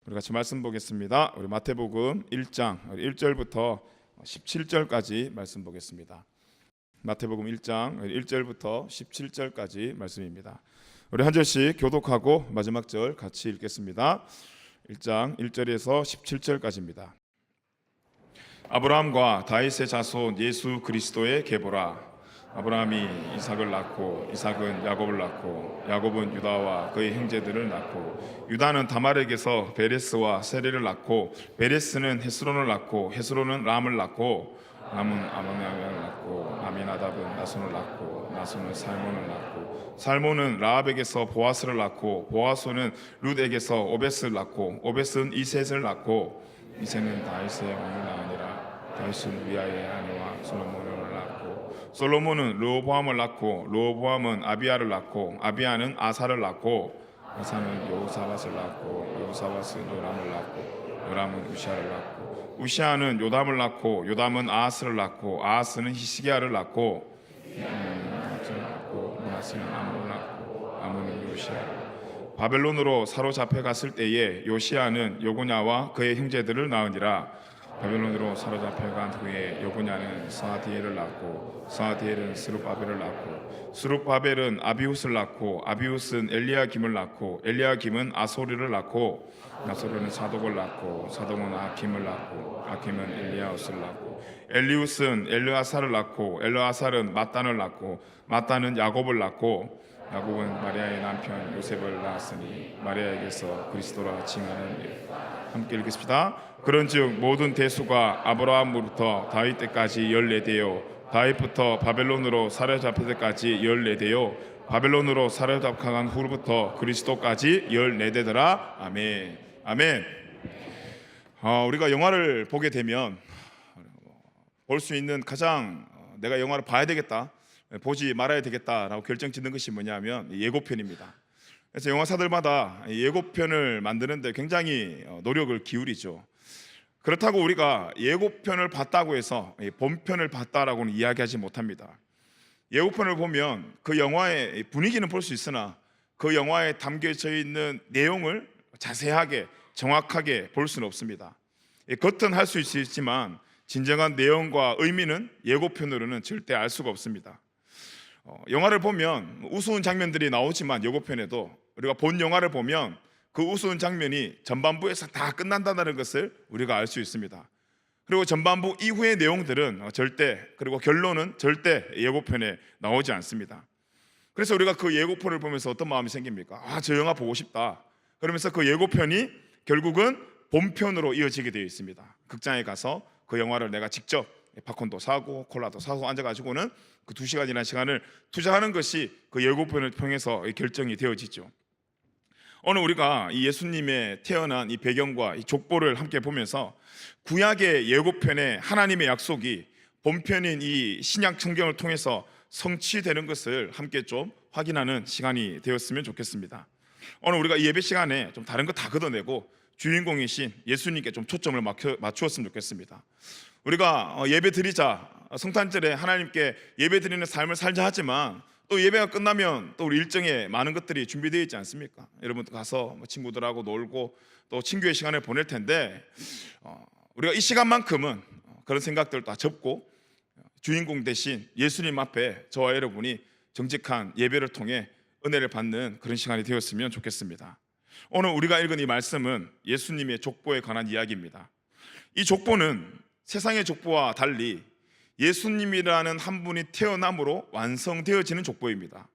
우리 같이 말씀 보겠습니다. 우리 마태복음 1장 1절부터 17절까지 말씀 보겠습니다. 마태복음 1장 1절부터 17절까지 말씀입니다. 우리 한 절씩 교독하고 마지막 절 같이 읽겠습니다. 1장 1절에서 17절까지입니다. 아브라함과 다윗의 자손 예수 그리스도의 계보라. 아브라함이 이삭을 낳고 이삭은 야곱을 낳고 야곱은 유다와 그의 형제들을 낳고 유다는 다말에게서 베레스와 세레를 낳고 베레스는 헤스론을 낳고 헤스론은 람을 낳고 람은 아미나답을 낳고 아미나답은 나손을 낳고 나손은 살몬을 낳고 살몬은 라합에게서 보아스를 낳고 보아스는 룻에게서 오벳을 낳고 오벳은 이셋을 낳고 이셋은 다윗의 왕을 낳으니라. 다윗은 우리아의 아내와 솔로몬을 솔로몬은 르호보암을 낳고 르호보암은 아비야를 낳고 아비야는 아사를 낳고 아사는 여호사밧을 낳고 여호사밧은 요람을 낳고 요람은 우시아를 낳고 우시아는 요담을 낳고 요담은 아하스를 낳고 아하스는 히스기야를 낳고 문하스는 아몬을 낳고 아몬은 요시아를 바벨론으로 사로잡혀 갔을 때에 요시아는 요고냐와 그의 형제들을 낳으니라. 바벨론으로 사로잡혀간 후에 여고냐는 스아디엘을 낳고 스아디엘은 스룹바벨을 낳고 스룹바벨은 아비훗을 낳고 아비훗은 엘리야김을 낳고 엘리야김은 아소르를 낳고 아소르는 사독을 낳고 사독은 아킴을 낳고 아킴은 엘리야웃을 낳고 엘리웃은 엘르아사를 낳고 엘르아사는 mat단을 낳고 mat단은 야곱을 낳고 야곱은 마리아의 남편 요셉을 낳았으니 마리아에게서 그리스도라 칭하는 일. 함께 읽겠습니다. 그런즉 모든 대수가 아브라함으로부터 다윗 때까지 14대요 다윗부터 바벨론으로 사로잡힐 때까지 14대요 바벨론으로 사로잡혀간 후로부터 그리스도까지 14대더라. 아멘. 아멘. 우리가 영화를 보게 되면 볼 수 있는 가장 내가 영화를 봐야 되겠다, 보지 말아야 되겠다라고 결정짓는 것이 뭐냐면 예고편입니다. 그래서 영화사들마다 예고편을 만드는데 굉장히 노력을 기울이죠. 그렇다고 우리가 예고편을 봤다고 해서 본편을 봤다라고는 이야기하지 못합니다. 예고편을 보면 그 영화의 분위기는 볼 수 있으나 그 영화에 담겨져 있는 내용을 자세하게 정확하게 볼 수는 없습니다. 겉은 할 수 있지만 진정한 내용과 의미는 예고편으로는 절대 알 수가 없습니다. 영화를 보면 우스운 장면들이 나오지만 예고편에도 우리가 본 영화를 보면 그 우스운 장면이 전반부에서 다 끝난다는 것을 우리가 알 수 있습니다. 그리고 전반부 이후의 내용들은 절대, 그리고 결론은 절대 예고편에 나오지 않습니다. 그래서 우리가 그 예고편을 보면서 어떤 마음이 생깁니까? 저 영화 보고 싶다. 그러면서 그 예고편이 결국은 본편으로 이어지게 되어 있습니다. 극장에 가서 그 영화를 내가 직접 팝콘도 사고 콜라도 사고 앉아가지고는 그 2시간이라는 시간을 투자하는 것이 그 예고편을 통해서 결정이 되어지죠. 오늘 우리가 이 예수님의 태어난 이 배경과 이 족보를 함께 보면서 구약의 예고편에 하나님의 약속이 본편인 이 신약 성경을 통해서 성취되는 것을 함께 좀 확인하는 시간이 되었으면 좋겠습니다. 오늘 우리가 이 예배 시간에 좀 다른 거 다 걷어내고 주인공이신 예수님께 좀 초점을 맞추었으면 좋겠습니다. 우리가 예배 드리자, 성탄절에 하나님께 예배 드리는 삶을 살자 하지만 또 예배가 끝나면 또 우리 일정에 많은 것들이 준비되어 있지 않습니까? 여러분도 가서 친구들하고 놀고 또 친구의 시간을 보낼 텐데 우리가 이 시간만큼은 그런 생각들을 다 접고 주인공 대신 예수님 앞에 저와 여러분이 정직한 예배를 통해 은혜를 받는 그런 시간이 되었으면 좋겠습니다. 오늘 우리가 읽은 이 말씀은 예수님의 족보에 관한 이야기입니다. 이 족보는 세상의 족보와 달리 예수님이라는 한 분이 태어남으로 완성되어지는 족보입니다.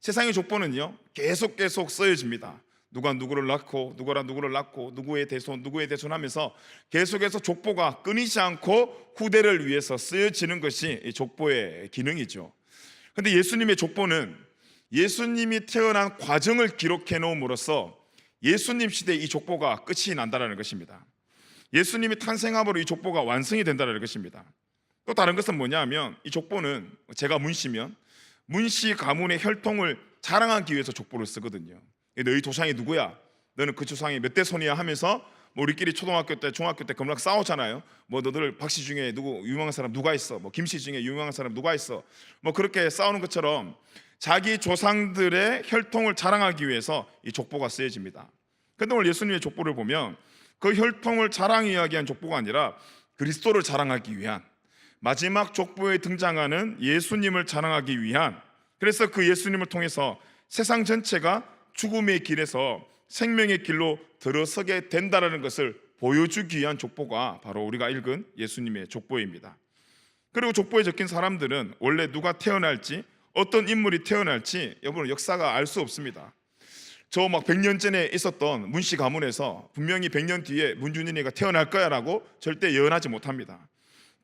세상의 족보는요 계속 써여집니다. 누가 누구를 낳고 누구라 누구를 낳고 누구의 대손 하면서 계속해서 족보가 끊이지 않고 후대를 위해서 쓰여지는 것이 이 족보의 기능이죠. 그런데 예수님의 족보는 예수님이 태어난 과정을 기록해 놓음으로써 예수님 시대에 이 족보가 끝이 난다는 것입니다. 예수님이 탄생함으로 이 족보가 완성이 된다는 것입니다. 또 다른 것은 뭐냐면 이 족보는 제가 문씨면 문씨 가문의 혈통을 자랑하기 위해서 족보를 쓰거든요. 너희 조상이 누구야? 너는 그 조상이 몇 대 손이야? 하면서 우리끼리 초등학교 때 중학교 때 그막 싸우잖아요. 너들 박씨 중에 누구 유명한 사람 누가 있어? 김씨 중에 유명한 사람 누가 있어? 그렇게 싸우는 것처럼 자기 조상들의 혈통을 자랑하기 위해서 이 족보가 쓰여집니다. 그런데 오늘 예수님의 족보를 보면 그 혈통을 자랑하기 위한 족보가 아니라 그리스도를 자랑하기 위한, 마지막 족보에 등장하는 예수님을 자랑하기 위한, 그래서 그 예수님을 통해서 세상 전체가 죽음의 길에서 생명의 길로 들어서게 된다는 것을 보여주기 위한 족보가 바로 우리가 읽은 예수님의 족보입니다. 그리고 족보에 적힌 사람들은 원래 누가 태어날지, 어떤 인물이 태어날지 여러분 역사가 알 수 없습니다. 저 막 100년 전에 있었던 문씨 가문에서 분명히 100년 뒤에 문준인이가 태어날 거야 라고 절대 예언하지 못합니다.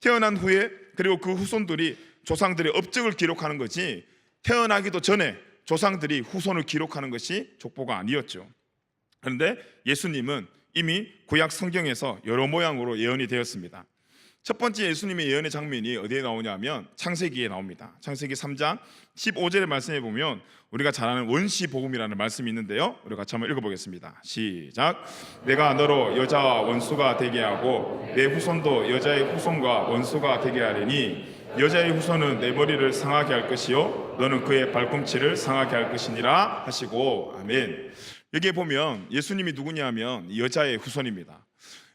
태어난 후에 그리고 그 후손들이 조상들의 업적을 기록하는 거지, 태어나기도 전에 조상들이 후손을 기록하는 것이 족보가 아니었죠. 그런데 예수님은 이미 구약 성경에서 여러 모양으로 예언이 되었습니다. 첫 번째 예수님의 예언의 장면이 어디에 나오냐면 창세기에 나옵니다. 창세기 3장 15절의 말씀에 보면 우리가 잘 아는 원시복음이라는 말씀이 있는데요, 우리 같이 한번 읽어보겠습니다. 시작. 내가 너로 여자와 원수가 되게 하고 내 후손도 여자의 후손과 원수가 되게 하리니 여자의 후손은 내 머리를 상하게 할 것이요 너는 그의 발꿈치를 상하게 할 것이니라 하시고, 아멘. 여기에 보면 예수님이 누구냐면 여자의 후손입니다.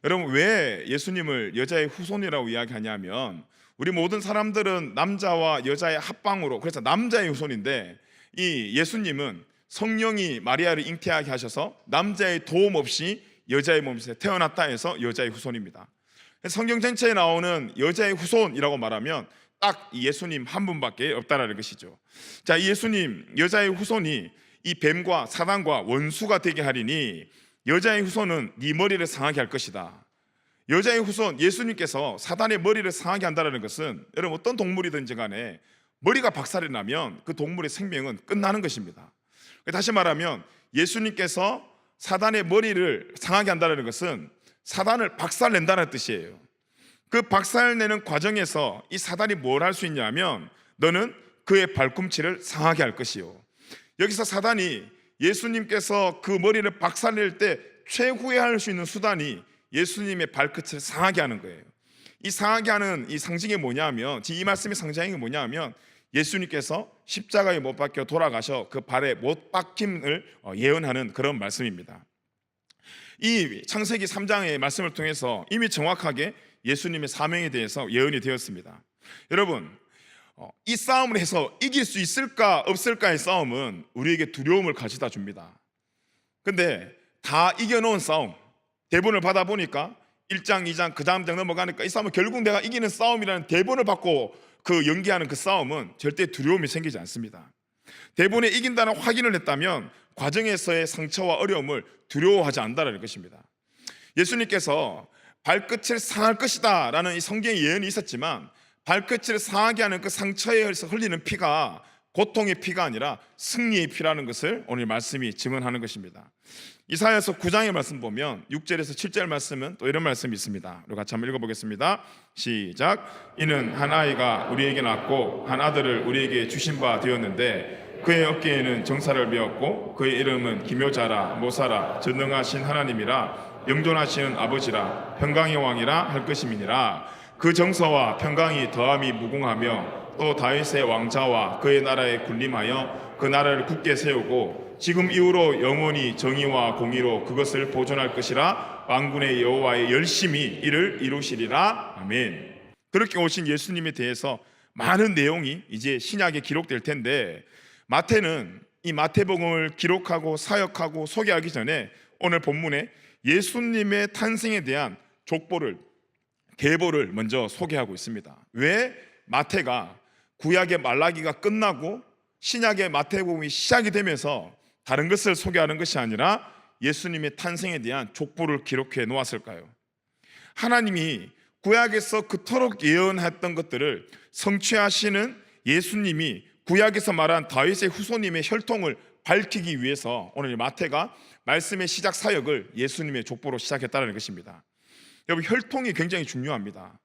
여러분, 왜 예수님을 여자의 후손이라고 이야기하냐면 우리 모든 사람들은 남자와 여자의 합방으로, 그래서 남자의 후손인데 이 예수님은 성령이 마리아를 잉태하게 하셔서 남자의 도움 없이 여자의 몸에서 태어났다 해서 여자의 후손입니다. 성경 전체에 나오는 여자의 후손이라고 말하면 딱 예수님 한 분밖에 없다라는 것이죠. 자, 예수님 여자의 후손이 이 뱀과 사단과 원수가 되게 하리니 여자의 후손은 네 머리를 상하게 할 것이다. 여자의 후손 예수님께서 사단의 머리를 상하게 한다는 것은 여러분 어떤 동물이든지 간에 머리가 박살이 나면 그 동물의 생명은 끝나는 것입니다. 다시 말하면 예수님께서 사단의 머리를 상하게 한다는 것은 사단을 박살낸다는 뜻이에요. 그 박살내는 과정에서 이 사단이 뭘 할 수 있냐면 너는 그의 발꿈치를 상하게 할 것이요. 여기서 사단이 예수님께서 그 머리를 박살낼 때 최후에 할 수 있는 수단이 예수님의 발끝을 상하게 하는 거예요. 이 상하게 하는 이 상징이 뭐냐면, 이 말씀의 상징이 뭐냐면 예수님께서 십자가에 못 박혀 돌아가셔 그 발에 못 박힘을 예언하는 그런 말씀입니다. 이 창세기 3장의 말씀을 통해서 이미 정확하게 예수님의 사명에 대해서 예언이 되었습니다. 여러분, 이 싸움을 해서 이길 수 있을까 없을까의 싸움은 우리에게 두려움을 가져다 줍니다. 근데 다 이겨놓은 싸움, 대본을 받아보니까 1장, 2장, 그 다음 장 넘어가니까 이 싸움은 결국 내가 이기는 싸움이라는 대본을 받고 그 연기하는 그 싸움은 절대 두려움이 생기지 않습니다. 대본에 이긴다는 확인을 했다면 과정에서의 상처와 어려움을 두려워하지 않는다는 것입니다. 예수님께서 발끝을 상할 것이다 라는 이 성경의 예언이 있었지만 발끝을 상하게 하는 그 상처에 흘리는 피가 고통의 피가 아니라 승리의 피라는 것을 오늘 말씀이 증언하는 것입니다. 이사야서 9장의 말씀 보면 6절에서 7절 말씀은 또 이런 말씀이 있습니다. 우리 같이 한번 읽어보겠습니다. 시작. 이는 한 아이가 우리에게 낳고 한 아들을 우리에게 주신 바 되었는데 그의 어깨에는 정사를 메었고 그의 이름은 기묘자라 모사라 전능하신 하나님이라 영존하시는 아버지라 평강의 왕이라 할 것임이니라. 그 정서와 평강이 더함이 무궁하며 또 다윗의 왕자와 그의 나라에 군림하여 그 나라를 굳게 세우고 지금 이후로 영원히 정의와 공의로 그것을 보존할 것이라. 만군의 여호와의 열심히 이를 이루시리라. 아멘. 그렇게 오신 예수님에 대해서 많은 내용이 이제 신약에 기록될 텐데 마태는 이 마태복음을 기록하고 사역하고 소개하기 전에 오늘 본문에 예수님의 탄생에 대한 족보를, 계보를 먼저 소개하고 있습니다. 왜 마태가 구약의 말라기가 끝나고 신약의 마태복음이 시작이 되면서 다른 것을 소개하는 것이 아니라 예수님의 탄생에 대한 족보를 기록해 놓았을까요? 하나님이 구약에서 그토록 예언했던 것들을 성취하시는 예수님이 구약에서 말한 다윗의 후손님의 혈통을 밝히기 위해서 오늘 마태가 말씀의 시작 사역을 예수님의 족보로 시작했다는 것입니다. 여러분, 혈통이 굉장히 중요합니다.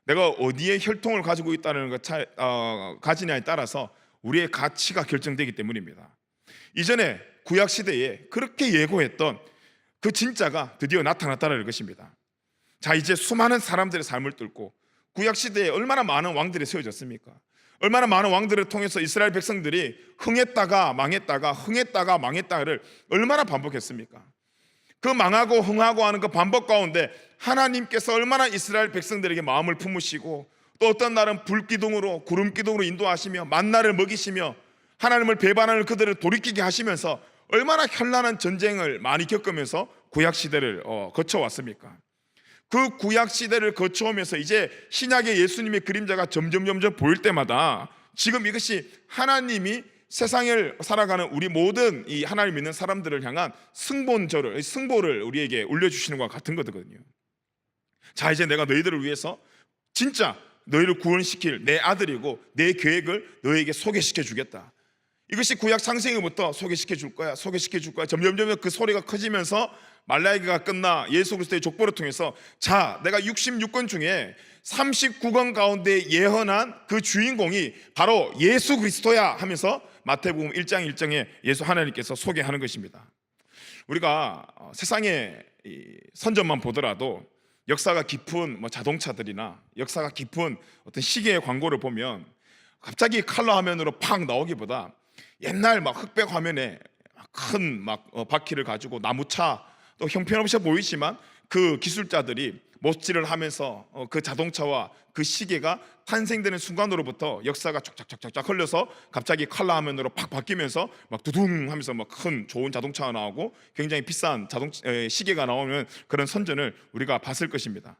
내가 어디에 혈통을 가지고 있다는 것 가지냐에 따라서 우리의 가치가 결정되기 때문입니다. 이전에 구약 시대에 그렇게 예고했던 그 진짜가 드디어 나타났다는 것입니다. 자, 이제 수많은 사람들의 삶을 뚫고 구약 시대에 얼마나 많은 왕들이 세워졌습니까? 얼마나 많은 왕들을 통해서 이스라엘 백성들이 흥했다가 망했다가 흥했다가 망했다를 얼마나 반복했습니까? 그 망하고 흥하고 하는 그 반복 가운데 하나님께서 얼마나 이스라엘 백성들에게 마음을 품으시고, 또 어떤 날은 불기둥으로 구름기둥으로 인도하시며 만나를 먹이시며 하나님을 배반하는 그들을 돌이키게 하시면서 얼마나 현란한 전쟁을 많이 겪으면서 구약시대를 거쳐왔습니까? 그 구약시대를 거쳐오면서 이제 신약의 예수님의 그림자가 점점 보일 때마다 지금 이것이 하나님이 세상을 살아가는 우리 모든 이 하나님 믿는 사람들을 향한 승보를 우리에게 올려주시는 것과 같은 거거든요. 자, 이제 내가 너희들을 위해서 진짜 너희를 구원시킬 내 아들이고 내 계획을 너희에게 소개시켜 주겠다. 이것이 구약 창세기부터 소개시켜 줄 거야, 소개시켜 줄 거야. 점점 그 소리가 커지면서 말라기가 끝나 예수 그리스도의 족보를 통해서, 자, 내가 66권 중에 39권 가운데 예언한 그 주인공이 바로 예수 그리스도야 하면서 마태복음 1장 1장에 예수 하나님께서 소개하는 것입니다. 우리가 세상의 선전만 보더라도 역사가 깊은 자동차들이나 역사가 깊은 어떤 시계의 광고를 보면 갑자기 컬러 화면으로 팍 나오기보다 옛날 흑백 화면에 큰 바퀴를 가지고 나무차, 또 형편없이 보이지만 그 기술자들이 못질을 하면서 그 자동차와 그 시계가 탄생되는 순간으로부터 역사가 쫙쫙쫙쫙 흘려서 갑자기 컬러 화면으로 팍 바뀌면서 두둥 하면서 큰 좋은 자동차가 나오고 굉장히 비싼 시계가 나오는 그런 선전을 우리가 봤을 것입니다.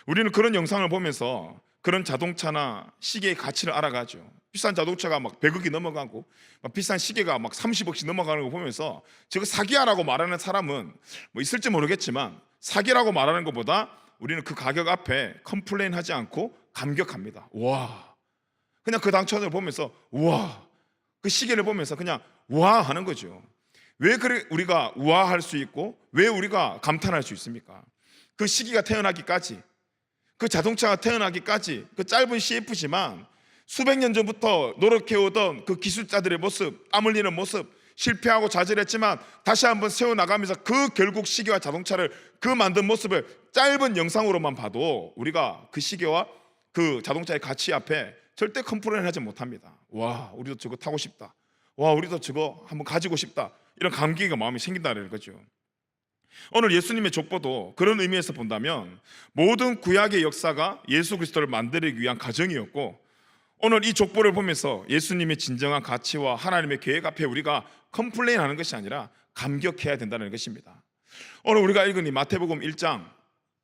우리는 그런 영상을 보면서 그런 자동차나 시계의 가치를 알아가죠. 비싼 자동차가 100억이 넘어가고 비싼 시계가 30억씩 넘어가는 거 보면서 저거 사기야라고 말하는 사람은 있을지 모르겠지만, 사기라고 말하는 것보다 우리는 그 가격 앞에 컴플레인 하지 않고 감격합니다. 와, 그냥 그 당첨을 보면서 와, 그 시계를 보면서 그냥 와 하는 거죠. 왜 그래 우리가 우아할 수 있고 왜 우리가 감탄할 수 있습니까? 그 시기가 태어나기까지, 그 자동차가 태어나기까지 그 짧은 CF지만 수백 년 전부터 노력해오던 그 기술자들의 모습, 땀 흘리는 모습, 실패하고 좌절했지만 다시 한번 세워나가면서 그 결국 시계와 자동차를 그 만든 모습을 짧은 영상으로만 봐도 우리가 그 시계와 그 자동차의 가치 앞에 절대 컴플레인 하지 못합니다. 와, 우리도 저거 타고 싶다. 와, 우리도 저거 한번 가지고 싶다. 이런 감기가 마음이 생긴다는 거죠. 오늘 예수님의 족보도 그런 의미에서 본다면 모든 구약의 역사가 예수 그리스도를 만들기 위한 과정이었고, 오늘 이 족보를 보면서 예수님의 진정한 가치와 하나님의 계획 앞에 우리가 컴플레인하는 것이 아니라 감격해야 된다는 것입니다. 오늘 우리가 읽은 이 마태복음 1장,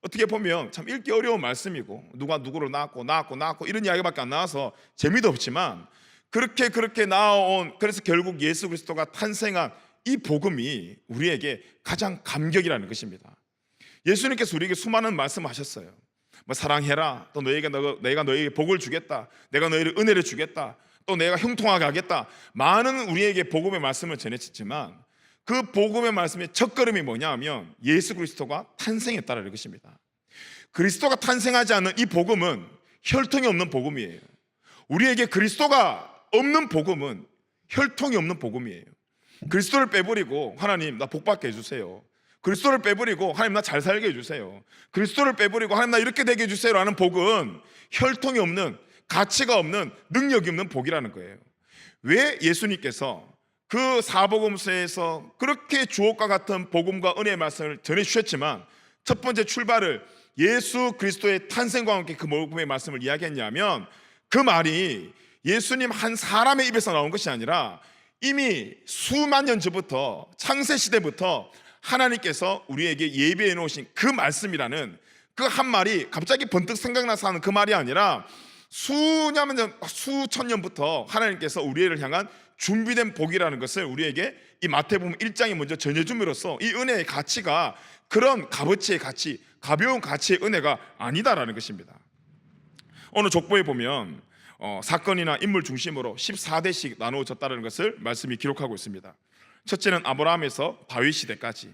어떻게 보면 참 읽기 어려운 말씀이고 누가 누구를 낳았고 이런 이야기밖에 안 나와서 재미도 없지만, 그렇게 나아온, 그래서 결국 예수 그리스도가 탄생한 이 복음이 우리에게 가장 감격이라는 것입니다. 예수님께서 우리에게 수많은 말씀하셨어요. 사랑해라, 또 내가 너에게 복을 주겠다, 내가 너희를 은혜를 주겠다, 또 내가 형통하게 하겠다. 많은 우리에게 복음의 말씀을 전해졌지만 그 복음의 말씀의 첫걸음이 뭐냐 하면 예수 그리스도가 탄생했다는 것입니다. 그리스도가 탄생하지 않는 이 복음은 혈통이 없는 복음이에요. 우리에게 그리스도가 없는 복음은 혈통이 없는 복음이에요. 그리스도를 빼버리고 하나님 나 복받게 해주세요, 그리스도를 빼버리고 하나님 나 잘 살게 해주세요, 그리스도를 빼버리고 하나님 나 이렇게 되게 해주세요 라는 복은 혈통이 없는, 가치가 없는, 능력이 없는 복이라는 거예요. 왜 예수님께서 그 사복음서에서 그렇게 주옥과 같은 복음과 은혜의 말씀을 전해주셨지만 첫 번째 출발을 예수 그리스도의 탄생과 함께 그 복음의 말씀을 이야기했냐면, 그 말이 예수님 한 사람의 입에서 나온 것이 아니라 이미 수만 년 전부터, 창세시대부터 하나님께서 우리에게 예비해 놓으신 그 말씀이라는 그 한 말이 갑자기 번뜩 생각나서 하는 그 말이 아니라 수천 년부터 하나님께서 우리를 향한 준비된 복이라는 것을 우리에게 이 마태복음 1장이 먼저 전해줌으로써 이 은혜의 가치가 그런 값어치의 가치, 가벼운 가치의 은혜가 아니다라는 것입니다. 오늘 족보에 보면 사건이나 인물 중심으로 14대씩 나누어졌다는 것을 말씀이 기록하고 있습니다. 첫째는 아브라함에서 다윗 시대까지,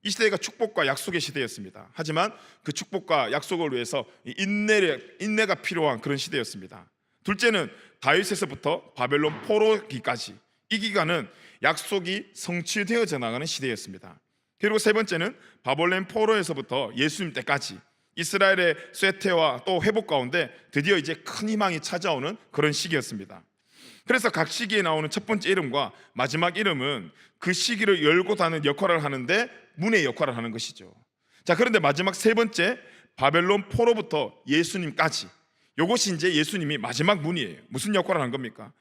이 시대가 축복과 약속의 시대였습니다. 하지만 그 축복과 약속을 위해서 인내가 필요한 그런 시대였습니다. 둘째는 다윗에서부터 바벨론 포로기까지, 이 기간은 약속이 성취되어져 나가는 시대였습니다. 그리고 세 번째는 바벨론 포로에서부터 예수님 때까지 이스라엘의 쇠퇴와 또 회복 가운데 드디어 이제 큰 희망이 찾아오는 그런 시기였습니다. 그래서 각 시기에 나오는 첫 번째 이름과 마지막 이름은 그 시기를 열고 닫는 역할을 하는데 문의 역할을 하는 것이죠. 자, 그런데 마지막 세 번째, 바벨론 포로부터 예수님까지, 이것이 이제 예수님이 마지막 문이에요. 무슨 역할을 한 겁니까?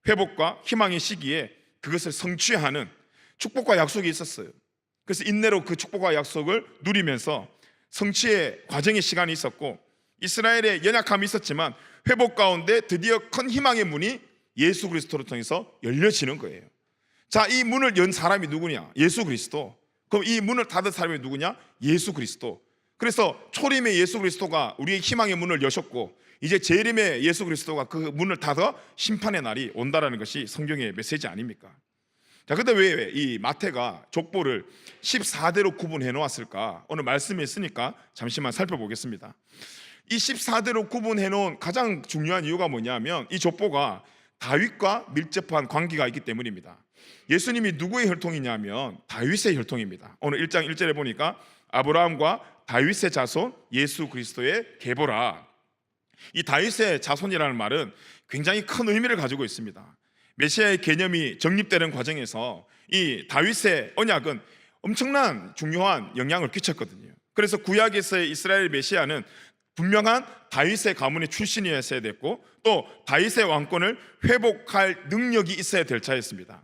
회복과 희망의 시기에 그것을 성취하는 축복과 약속이 있었어요. 그래서 인내로 그 축복과 약속을 누리면서 성취의 과정의 시간이 있었고, 이스라엘의 연약함이 있었지만 회복 가운데 드디어 큰 희망의 문이 예수 그리스도를 통해서 열려지는 거예요. 자, 이 문을 연 사람이 누구냐? 예수 그리스도. 그럼 이 문을 닫은 사람이 누구냐? 예수 그리스도. 그래서 초림의 예수 그리스도가 우리의 희망의 문을 여셨고, 이제 재림의 예수 그리스도가 그 문을 닫아 심판의 날이 온다라는 것이 성경의 메시지 아닙니까? 자, 근데 왜 이 마태가 족보를 14대로 구분해 놓았을까? 오늘 말씀이 있으니까 잠시만 살펴보겠습니다. 이 14대로 구분해 놓은 가장 중요한 이유가 뭐냐면, 이 족보가 다윗과 밀접한 관계가 있기 때문입니다. 예수님이 누구의 혈통이냐면 다윗의 혈통입니다. 오늘 1장 1절에 보니까 아브라함과 다윗의 자손 예수 그리스도의 계보라. 이 다윗의 자손이라는 말은 굉장히 큰 의미를 가지고 있습니다. 메시아의 개념이 정립되는 과정에서 이 다윗의 언약은 엄청난 중요한 영향을 끼쳤거든요. 그래서 구약에서의 이스라엘 메시아는 분명한 다윗의 가문의 출신이었어야 됐고, 또 다윗의 왕권을 회복할 능력이 있어야 될 차였습니다.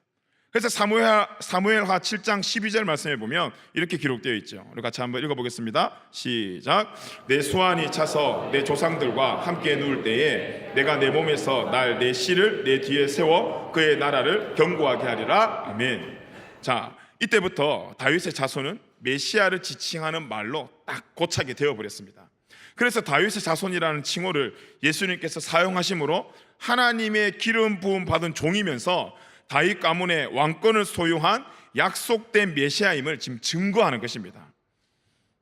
그래서 사무엘하 7장 12절 말씀에 보면 이렇게 기록되어 있죠. 우리 같이 한번 읽어보겠습니다. 시작. 내 수완이 차서 내 조상들과 함께 누울 때에 내가 내 몸에서 날 내 씨를 내 뒤에 세워 그의 나라를 견고하게 하리라. 아멘. 자, 이때부터 다윗의 자손은 메시아를 지칭하는 말로 딱 고차게 되어버렸습니다. 그래서 다윗의 자손이라는 칭호를 예수님께서 사용하심으로 하나님의 기름 부음 받은 종이면서 다윗 가문의 왕권을 소유한 약속된 메시아임을 지금 증거하는 것입니다.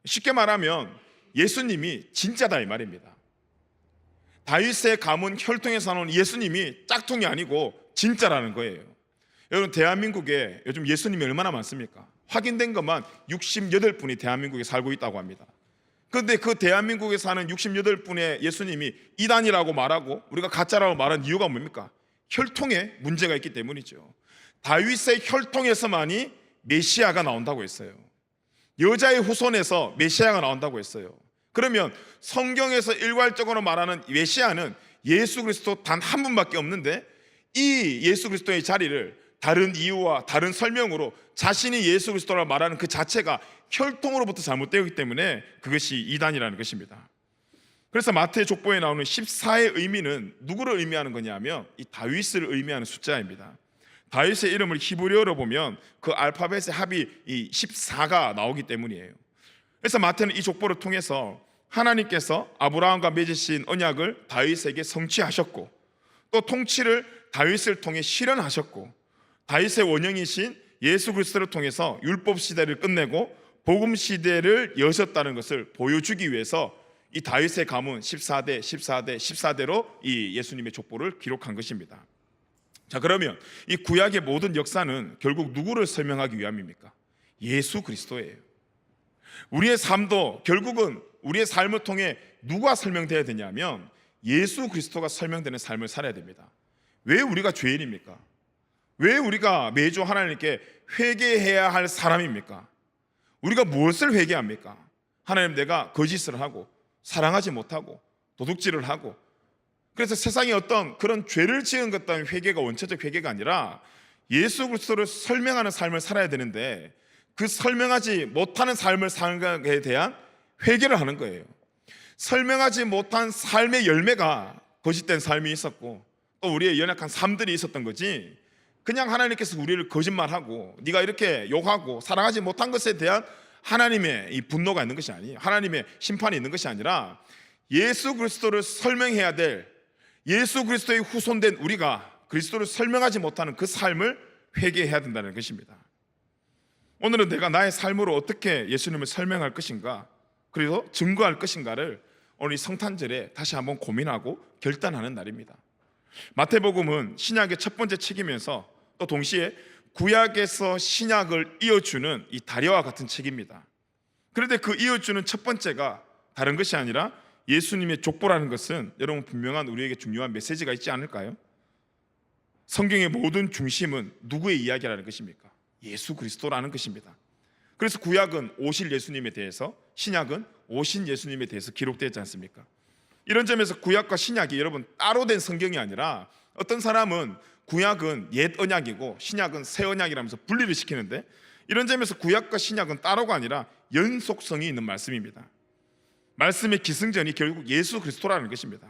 쉽게 말하면 예수님이 진짜다 이 말입니다. 다윗의 가문 혈통에서 나온 예수님이 짝퉁이 아니고 진짜라는 거예요. 여러분, 대한민국에 요즘 예수님이 얼마나 많습니까? 확인된 것만 68분이 대한민국에 살고 있다고 합니다. 그런데 그 대한민국에 사는 68분의 예수님이 이단이라고 말하고 우리가 가짜라고 말한 이유가 뭡니까? 혈통에 문제가 있기 때문이죠. 다윗의 혈통에서만이 메시아가 나온다고 했어요. 여자의 후손에서 메시아가 나온다고 했어요. 그러면 성경에서 일괄적으로 말하는 메시아는 예수 그리스도 단 한 분밖에 없는데, 이 예수 그리스도의 자리를 다른 이유와 다른 설명으로 자신이 예수 그리스도라 말하는 그 자체가 혈통으로부터 잘못되었기 때문에 그것이 이단이라는 것입니다. 그래서 마태 족보에 나오는 14의 의미는 누구를 의미하는 거냐면 이 다윗을 의미하는 숫자입니다. 다윗의 이름을 히브리어로 보면 그 알파벳의 합이 이 14가 나오기 때문이에요. 그래서 마태는 이 족보를 통해서 하나님께서 아브라함과 맺으신 언약을 다윗에게 성취하셨고, 또 통치를 다윗을 통해 실현하셨고, 다윗의 원형이신 예수 그리스도를 통해서 율법 시대를 끝내고 복음 시대를 여셨다는 것을 보여주기 위해서 이 다윗의 가문 14대, 14대, 14대로 이 예수님의 족보를 기록한 것입니다. 자, 그러면 이 구약의 모든 역사는 결국 누구를 설명하기 위함입니까? 예수 그리스도예요. 우리의 삶도 결국은 우리의 삶을 통해 누가 설명돼야 되냐면 예수 그리스도가 설명되는 삶을 살아야 됩니다. 왜 우리가 죄인입니까? 왜 우리가 매주 하나님께 회개해야 할 사람입니까? 우리가 무엇을 회개합니까? 하나님, 내가 거짓을 하고 사랑하지 못하고 도둑질을 하고, 그래서 세상에 어떤 그런 죄를 지은 것 때문에 회개가 원초적 회개가 아니라 예수 그리스도를 설명하는 삶을 살아야 되는데, 그 설명하지 못하는 삶을 사는 것에 대한 회개를 하는 거예요. 설명하지 못한 삶의 열매가 거짓된 삶이 있었고, 또 우리의 연약한 삶들이 있었던 거지, 그냥 하나님께서 우리를 거짓말하고 네가 이렇게 욕하고 사랑하지 못한 것에 대한 하나님의 이 분노가 있는 것이 아니에요. 하나님의 심판이 있는 것이 아니라 예수 그리스도를 설명해야 될, 예수 그리스도의 후손된 우리가 그리스도를 설명하지 못하는 그 삶을 회개해야 된다는 것입니다. 오늘은 내가 나의 삶으로 어떻게 예수님을 설명할 것인가, 그리고 증거할 것인가를 오늘 이 성탄절에 다시 한번 고민하고 결단하는 날입니다. 마태복음은 신약의 첫 번째 책이면서 또 동시에 구약에서 신약을 이어주는 이 다리와 같은 책입니다. 그런데 그 이어주는 첫 번째가 다른 것이 아니라 예수님의 족보라는 것은 여러분 분명한 우리에게 중요한 메시지가 있지 않을까요? 성경의 모든 중심은 누구의 이야기라는 것입니까? 예수 그리스도라는 것입니다. 그래서 구약은 오실 예수님에 대해서, 신약은 오신 예수님에 대해서 기록되어 있지 않습니까? 이런 점에서 구약과 신약이 여러분 따로 된 성경이 아니라, 어떤 사람은 구약은 옛 언약이고 신약은 새 언약이라면서 분리를 시키는데, 이런 점에서 구약과 신약은 따로가 아니라 연속성이 있는 말씀입니다. 말씀의 기승전이 결국 예수 그리스도라는 것입니다.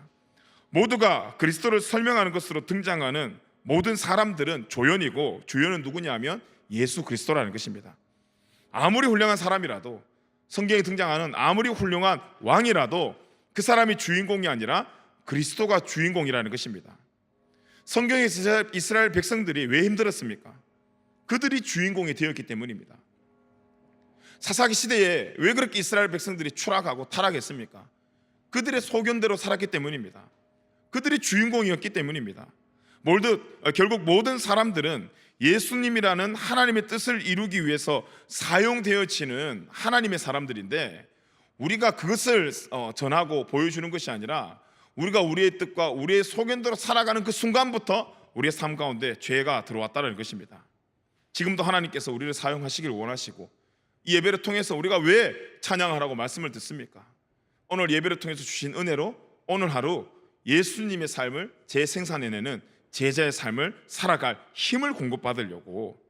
모두가 그리스도를 설명하는 것으로 등장하는 모든 사람들은 조연이고, 주연은 누구냐면 예수 그리스도라는 것입니다. 아무리 훌륭한 사람이라도, 성경에 등장하는 아무리 훌륭한 왕이라도 그 사람이 주인공이 아니라 그리스도가 주인공이라는 것입니다. 성경에서 이스라엘 백성들이 왜 힘들었습니까? 그들이 주인공이 되었기 때문입니다. 사사기 시대에 왜 그렇게 이스라엘 백성들이 추락하고 타락했습니까? 그들의 소견대로 살았기 때문입니다. 그들이 주인공이었기 때문입니다. 결국 모든 사람들은 예수님이라는 하나님의 뜻을 이루기 위해서 사용되어지는 하나님의 사람들인데, 우리가 그것을 전하고 보여주는 것이 아니라 우리가 우리의 뜻과 우리의 소견대로 살아가는 그 순간부터 우리의 삶 가운데 죄가 들어왔다는 것입니다. 지금도 하나님께서 우리를 사용하시길 원하시고, 이 예배를 통해서 우리가 왜 찬양하라고 말씀을 듣습니까? 오늘 예배를 통해서 주신 은혜로 오늘 하루 예수님의 삶을 재생산해내는 제자의 삶을 살아갈 힘을 공급받으려고,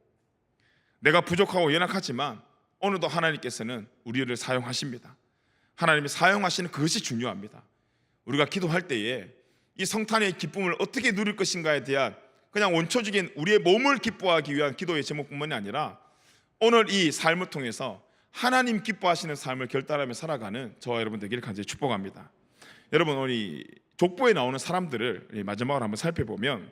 내가 부족하고 연약하지만 오늘도 하나님께서는 우리를 사용하십니다. 하나님이 사용하시는 그것이 중요합니다. 우리가 기도할 때에 이 성탄의 기쁨을 어떻게 누릴 것인가에 대한 그냥 원초적인 우리의 몸을 기뻐하기 위한 기도의 제목뿐만이 아니라, 오늘 이 삶을 통해서 하나님 기뻐하시는 삶을 결단하며 살아가는 저와 여러분 되기를 간절히 축복합니다. 여러분, 우리 족보에 나오는 사람들을 마지막으로 한번 살펴보면,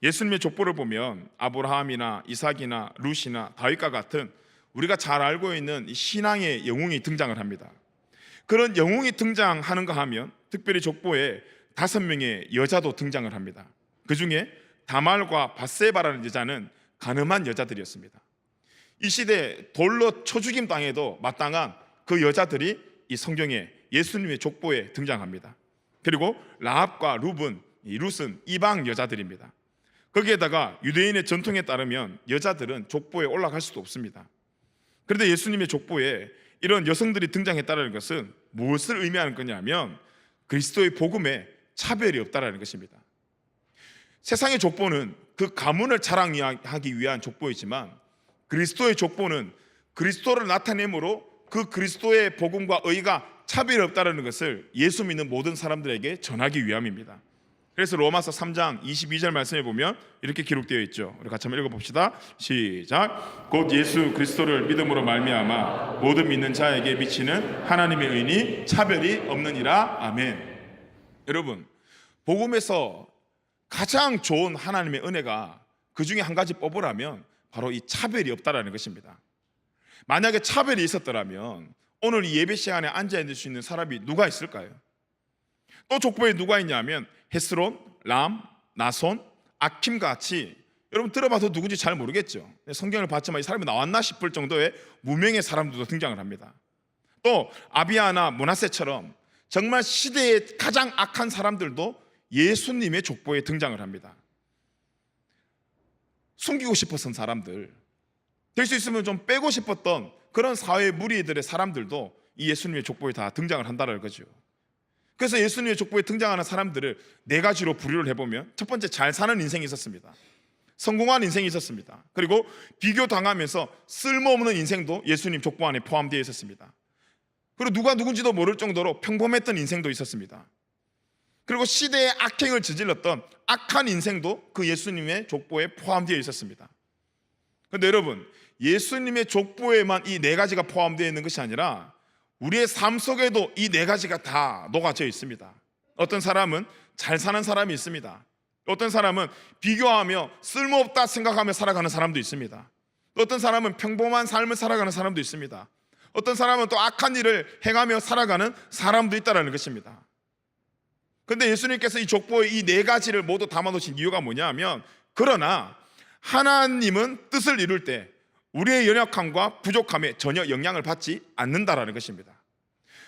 예수님의 족보를 보면 아브라함이나 이삭이나 룻이나 다윗과 같은 우리가 잘 알고 있는 이 신앙의 영웅이 등장을 합니다. 그런 영웅이 등장하는가 하면 특별히 족보에 5명의 여자도 등장을 합니다. 그 중에 다말과 밧세바라는 여자는 가늠한 여자들이었습니다. 이 시대에 돌로 쳐 죽임 당해도 마땅한 그 여자들이 이 성경에 예수님의 족보에 등장합니다. 그리고 라합과 룻은 이방 여자들입니다. 거기에다가 유대인의 전통에 따르면 여자들은 족보에 올라갈 수도 없습니다. 그런데 예수님의 족보에 이런 여성들이 등장했다는 것은 무엇을 의미하는 거냐면, 그리스도의 복음에 차별이 없다는 것입니다. 세상의 족보는 그 가문을 자랑하기 위한 족보이지만, 그리스도의 족보는 그리스도를 나타내므로 그 그리스도의 복음과 의가 차별이 없다는 것을 예수 믿는 모든 사람들에게 전하기 위함입니다. 그래서 로마서 3장 22절 말씀에 보면 이렇게 기록되어 있죠. 우리 같이 한번 읽어봅시다. 시작. 곧 예수 그리스도를 믿음으로 말미암아 모든 믿는 자에게 비치는 하나님의 의니 차별이 없느니라. 아멘. 여러분, 복음에서 가장 좋은 하나님의 은혜가 그 중에 한 가지 뽑으라면 바로 이 차별이 없다라는 것입니다. 만약에 차별이 있었더라면 오늘 이 예배 시간에 앉아있을 수 있는 사람이 누가 있을까요? 또 족보에 누가 있냐면 헤스론, 람, 나손, 아킴과 같이, 여러분 들어봐도 누군지 잘 모르겠죠. 성경을 봤지만 이 사람이 나왔나 싶을 정도의 무명의 사람들도 등장을 합니다. 또 아비아나 므낫세처럼 정말 시대의 가장 악한 사람들도 예수님의 족보에 등장을 합니다. 숨기고 싶었던 사람들, 될 수 있으면 좀 빼고 싶었던 그런 사회 무리들의 사람들도 이 예수님의 족보에 다 등장을 한다는 거죠. 그래서 예수님의 족보에 등장하는 사람들을 4가지로 분류를 해보면, 첫 번째, 잘 사는 인생이 있었습니다. 성공한 인생이 있었습니다. 그리고 비교당하면서 쓸모없는 인생도 예수님 족보 안에 포함되어 있었습니다. 그리고 누가 누군지도 모를 정도로 평범했던 인생도 있었습니다. 그리고 시대의 악행을 저질렀던 악한 인생도 그 예수님의 족보에 포함되어 있었습니다. 그런데 여러분, 예수님의 족보에만 이 4가지가 포함되어 있는 것이 아니라 우리의 삶 속에도 이 4가지가 다 녹아져 있습니다. 어떤 사람은 잘 사는 사람이 있습니다. 어떤 사람은 비교하며 쓸모없다 생각하며 살아가는 사람도 있습니다. 어떤 사람은 평범한 삶을 살아가는 사람도 있습니다. 어떤 사람은 또 악한 일을 행하며 살아가는 사람도 있다는 것입니다. 그런데 예수님께서 이 족보에 이 4가지를 모두 담아놓으신 이유가 뭐냐면, 그러나 하나님은 뜻을 이룰 때 우리의 연약함과 부족함에 전혀 영향을 받지 않는다라는 것입니다.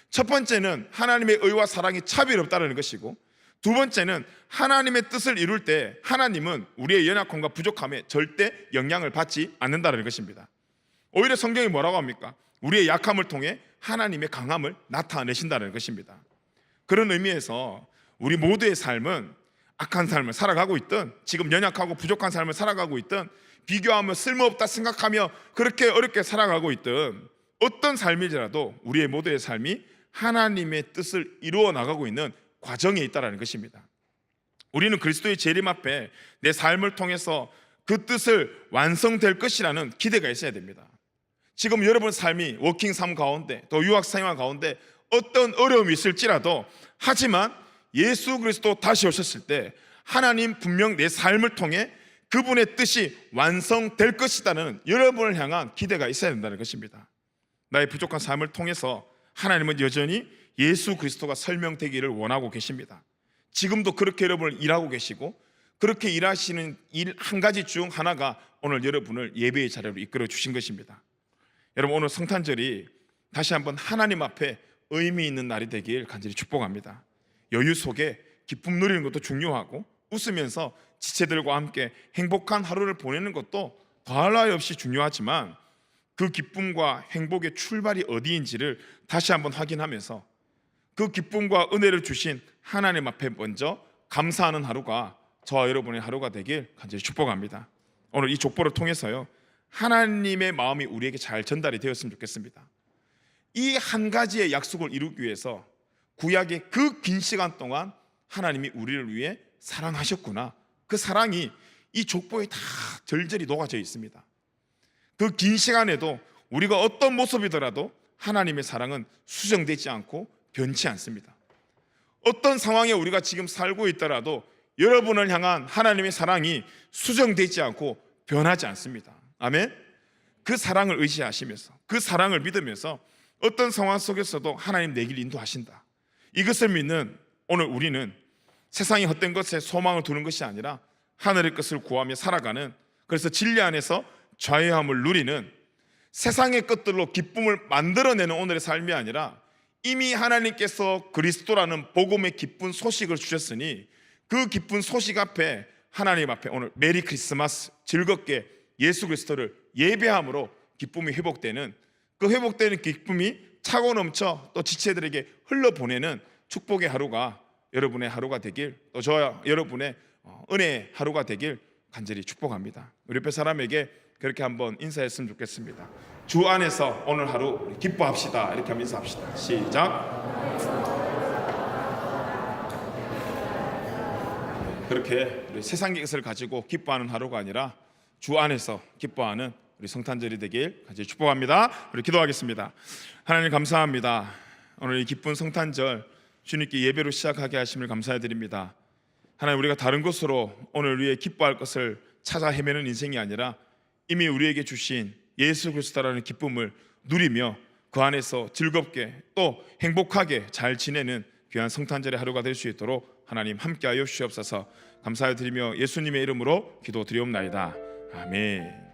첫 번째는 하나님의 의와 사랑이 차별이 없다는 것이고, 두 번째는 하나님의 뜻을 이룰 때 하나님은 우리의 연약함과 부족함에 절대 영향을 받지 않는다는 것입니다. 오히려 성경이 뭐라고 합니까? 우리의 약함을 통해 하나님의 강함을 나타내신다는 것입니다. 그런 의미에서 우리 모두의 삶은 악한 삶을 살아가고 있든, 지금 연약하고 부족한 삶을 살아가고 있든, 비교하며 쓸모없다 생각하며 그렇게 어렵게 살아가고 있든, 어떤 삶이라도 우리의 모두의 삶이 하나님의 뜻을 이루어 나가고 있는 과정에 있다는 것입니다. 우리는 그리스도의 재림 앞에 내 삶을 통해서 그 뜻을 완성될 것이라는 기대가 있어야 됩니다. 지금 여러분 삶이 워킹 삶 가운데, 또 유학 생활 가운데 어떤 어려움이 있을지라도, 하지만 예수 그리스도 다시 오셨을 때 하나님 분명 내 삶을 통해 그분의 뜻이 완성될 것이라는 여러분을 향한 기대가 있어야 된다는 것입니다. 나의 부족한 삶을 통해서 하나님은 여전히 예수 그리스도가 설명되기를 원하고 계십니다. 지금도 그렇게 여러분을 일하고 계시고, 그렇게 일하시는 일 한 가지 중 하나가 오늘 여러분을 예배의 자리로 이끌어 주신 것입니다. 여러분, 오늘 성탄절이 다시 한번 하나님 앞에 의미 있는 날이 되길 간절히 축복합니다. 여유 속에 기쁨 누리는 것도 중요하고, 웃으면서 지체들과 함께 행복한 하루를 보내는 것도 더할 나위 없이 중요하지만, 그 기쁨과 행복의 출발이 어디인지를 다시 한번 확인하면서 그 기쁨과 은혜를 주신 하나님 앞에 먼저 감사하는 하루가 저와 여러분의 하루가 되길 간절히 축복합니다. 오늘 이 족보를 통해서요, 하나님의 마음이 우리에게 잘 전달이 되었으면 좋겠습니다. 이 한 가지의 약속을 이루기 위해서 구약의 그 긴 시간 동안 하나님이 우리를 위해 사랑하셨구나, 그 사랑이 이 족보에 다 절절히 녹아져 있습니다. 그 긴 시간에도 우리가 어떤 모습이더라도 하나님의 사랑은 수정되지 않고 변치 않습니다. 어떤 상황에 우리가 지금 살고 있더라도 여러분을 향한 하나님의 사랑이 수정되지 않고 변하지 않습니다. 아멘. 그 사랑을 의지하시면서, 그 사랑을 믿으면서 어떤 상황 속에서도 하나님 내 길 인도하신다, 이것을 믿는 오늘 우리는 세상이 헛된 것에 소망을 두는 것이 아니라 하늘의 것을 구하며 살아가는, 그래서 진리 안에서 자유함을 누리는, 세상의 것들로 기쁨을 만들어내는 오늘의 삶이 아니라 이미 하나님께서 그리스도라는 복음의 기쁜 소식을 주셨으니 그 기쁜 소식 앞에, 하나님 앞에 오늘 메리 크리스마스 즐겁게 예수 그리스도를 예배함으로 기쁨이 회복되는, 그 회복되는 기쁨이 차고 넘쳐 또 지체들에게 흘러보내는 축복의 하루가 여러분의 하루가 되길, 또 저와 여러분의 은혜의 하루가 되길 간절히 축복합니다. 우리 옆에 사람에게 그렇게 한번 인사했으면 좋겠습니다. 주 안에서 오늘 하루 기뻐합시다. 이렇게 한번 인사합시다. 시작. 그렇게 우리 세상의 것을 가지고 기뻐하는 하루가 아니라 주 안에서 기뻐하는 우리 성탄절이 되길 간절히 축복합니다. 우리 기도하겠습니다. 하나님 감사합니다. 오늘 이 기쁜 성탄절 주님께 예배로 시작하게 하심을 감사드립니다. 하나님, 우리가 다른 것으로 오늘 우리의 기뻐할 것을 찾아 헤매는 인생이 아니라 이미 우리에게 주신 예수 그리스도라는 기쁨을 누리며 그 안에서 즐겁게 또 행복하게 잘 지내는 귀한 성탄절의 하루가 될 수 있도록 하나님 함께하여 주시옵소서. 감사드리며 예수님의 이름으로 기도드리옵나이다. 아멘.